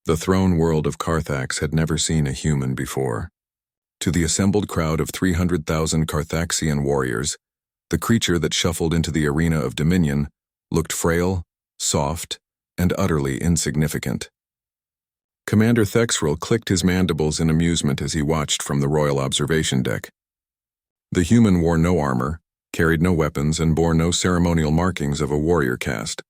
The throne world of Carthax had never seen a human before. To the assembled crowd of 300,000 Carthaxian warriors, the creature that shuffled into the arena of Dominion looked frail, soft, and utterly insignificant. Commander Thexrel clicked his mandibles in amusement as he watched from the royal observation deck. The human wore no armor, carried no weapons, and bore no ceremonial markings of a warrior caste.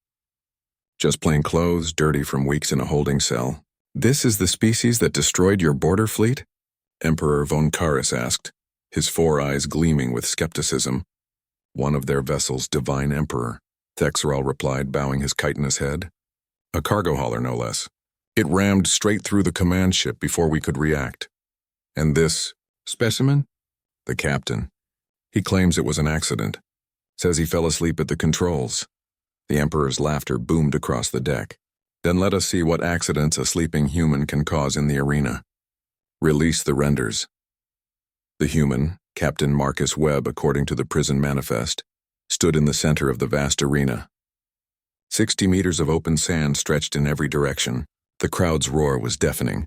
Just plain clothes, dirty from weeks in a holding cell. "This is the species that destroyed your border fleet?" Emperor von Karis asked, his 4 eyes gleaming with skepticism. "One of their vessels, Divine Emperor," Thexrel replied, bowing his chitinous head. "A cargo hauler, no less. It rammed straight through the command ship before we could react. And this specimen? The captain. He claims it was an accident. Says he fell asleep at the controls." The Emperor's laughter boomed across the deck. "Then let us see what accidents a sleeping human can cause in the arena. Release the renders." The human, Captain Marcus Webb according to the prison manifest, stood in the center of the vast arena. 60 meters of open sand stretched in every direction. The crowd's roar was deafening,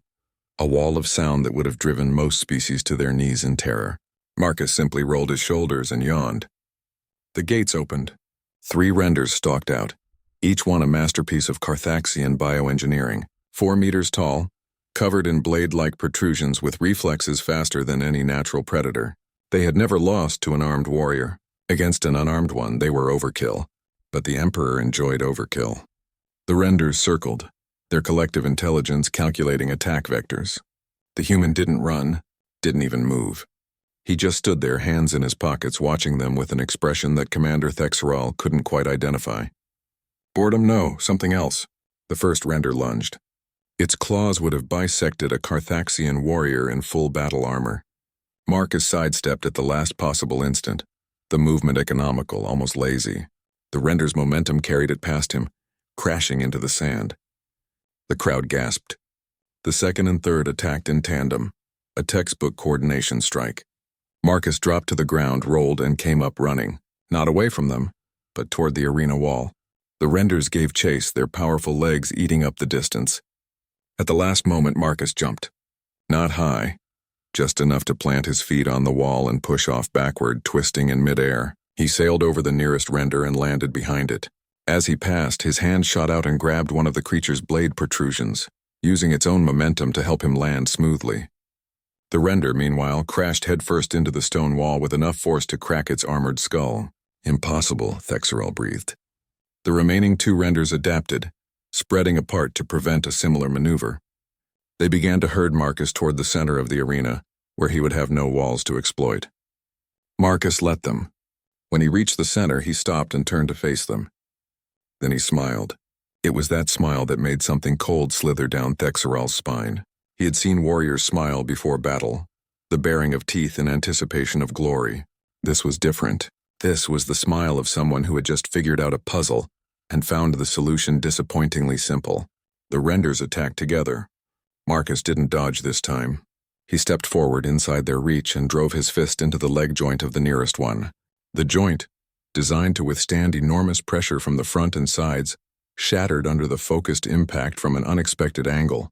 a wall of sound that would have driven most species to their knees in terror. Marcus simply rolled his shoulders and yawned. The gates opened. 3 renders stalked out, each one a masterpiece of Carthaxian bioengineering, 4 meters tall, covered in blade-like protrusions with reflexes faster than any natural predator. They had never lost to an armed warrior. Against an unarmed one, they were overkill, but the Emperor enjoyed overkill. The renders circled, their collective intelligence calculating attack vectors. The human didn't run, didn't even move. He just stood there, hands in his pockets, watching them with an expression that Commander Thexrel couldn't quite identify. "Boredom, no, something else." The first render lunged. Its claws would have bisected a Carthaxian warrior in full battle armor. Marcus sidestepped at the last possible instant, the movement economical, almost lazy. The render's momentum carried it past him, crashing into the sand. The crowd gasped. The second and third attacked in tandem, a textbook coordination strike. Marcus dropped to the ground, rolled, and came up running, not away from them, but toward the arena wall. The renders gave chase, their powerful legs eating up the distance. At the last moment, Marcus jumped. Not high, just enough to plant his feet on the wall and push off backward, twisting in midair. He sailed over the nearest render and landed behind it. As he passed, his hand shot out and grabbed one of the creature's blade protrusions, using its own momentum to help him land smoothly. The render, meanwhile, crashed headfirst into the stone wall with enough force to crack its armored skull. "Impossible," Thexrel breathed. The remaining 2 renders adapted, spreading apart to prevent a similar maneuver. They began to herd Marcus toward the center of the arena, where he would have no walls to exploit. Marcus let them. When he reached the center, he stopped and turned to face them. Then he smiled. It was that smile that made something cold slither down Thexrel's spine. He had seen warriors smile before battle, the baring of teeth in anticipation of glory. This was different. This was the smile of someone who had just figured out a puzzle and found the solution disappointingly simple. The renders attacked together. Marcus didn't dodge this time. He stepped forward inside their reach and drove his fist into the leg joint of the nearest one. The joint, designed to withstand enormous pressure from the front and sides, shattered under the focused impact from an unexpected angle.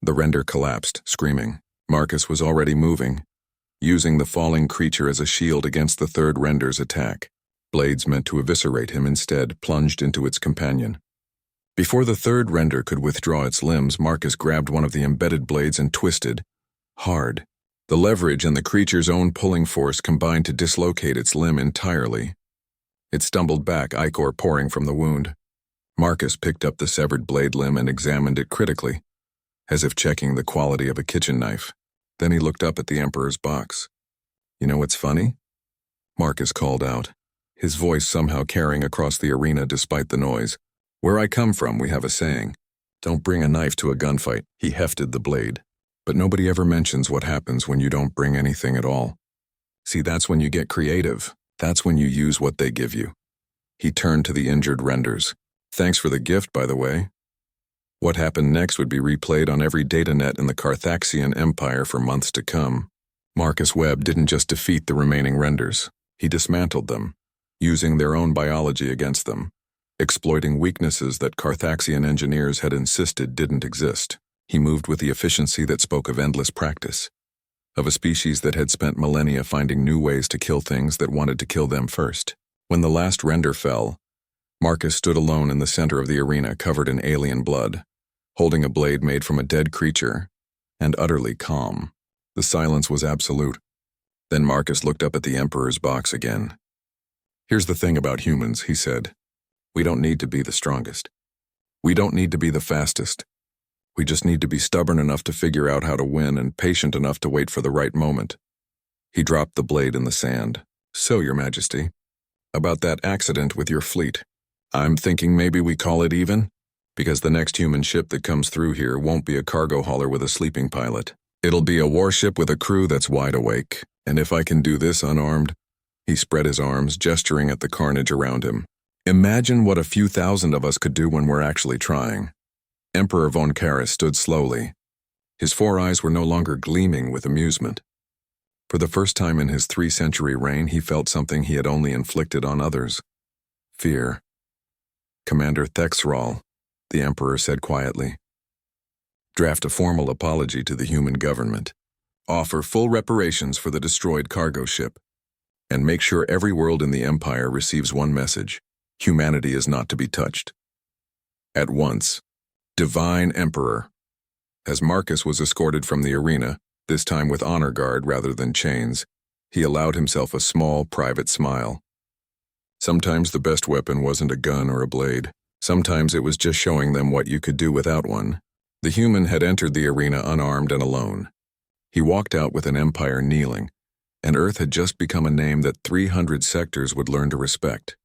The render collapsed, screaming. Marcus was already moving, using the falling creature as a shield against the third render's attack. Blades meant to eviscerate him instead plunged into its companion. Before the third render could withdraw its limbs, Marcus grabbed one of the embedded blades and twisted, hard. The leverage and the creature's own pulling force combined to dislocate its limb entirely. It stumbled back, ichor pouring from the wound. Marcus picked up the severed blade limb and examined it critically, as if checking the quality of a kitchen knife. Then he looked up at the Emperor's box. "You know what's funny?" Marcus called out, his voice somehow carrying across the arena despite the noise. "Where I come from, we have a saying. Don't bring a knife to a gunfight." He hefted the blade. "But nobody ever mentions what happens when you don't bring anything at all. See, that's when you get creative. That's when you use what they give you." He turned to the injured renders. "Thanks for the gift, by the way." What happened next would be replayed on every datanet in the Carthaxian Empire for months to come. Marcus Webb didn't just defeat the remaining renders. He dismantled them, using their own biology against them, exploiting weaknesses that Carthaxian engineers had insisted didn't exist. He moved with the efficiency that spoke of endless practice, of a species that had spent millennia finding new ways to kill things that wanted to kill them first. When the last render fell, Marcus stood alone in the center of the arena covered in alien blood, holding a blade made from a dead creature, and utterly calm. The silence was absolute. Then Marcus looked up at the Emperor's box again. "Here's the thing about humans," he said. "We don't need to be the strongest. We don't need to be the fastest. We just need to be stubborn enough to figure out how to win and patient enough to wait for the right moment." He dropped the blade in the sand. "So, Your Majesty, about that accident with your fleet. I'm thinking maybe we call it even? Because the next human ship that comes through here won't be a cargo hauler with a sleeping pilot. It'll be a warship with a crew that's wide awake. And if I can do this unarmed..." He spread his arms, gesturing at the carnage around him. "Imagine what a few thousand of us could do when we're actually trying." Emperor von Karis stood slowly. His 4 eyes were no longer gleaming with amusement. For the first time in his 3-century reign, he felt something he had only inflicted on others: fear. "Commander Thexral," the Emperor said quietly, "draft a formal apology to the human government. Offer full reparations for the destroyed cargo ship. And make sure every world in the Empire receives one message: humanity is not to be touched. At once. Divine Emperor." As Marcus was escorted from the arena, this time with honor guard rather than chains, he allowed himself a small, private smile. Sometimes the best weapon wasn't a gun or a blade. Sometimes it was just showing them what you could do without one. The human had entered the arena unarmed and alone. He walked out with an empire kneeling, and Earth had just become a name that 300 sectors would learn to respect.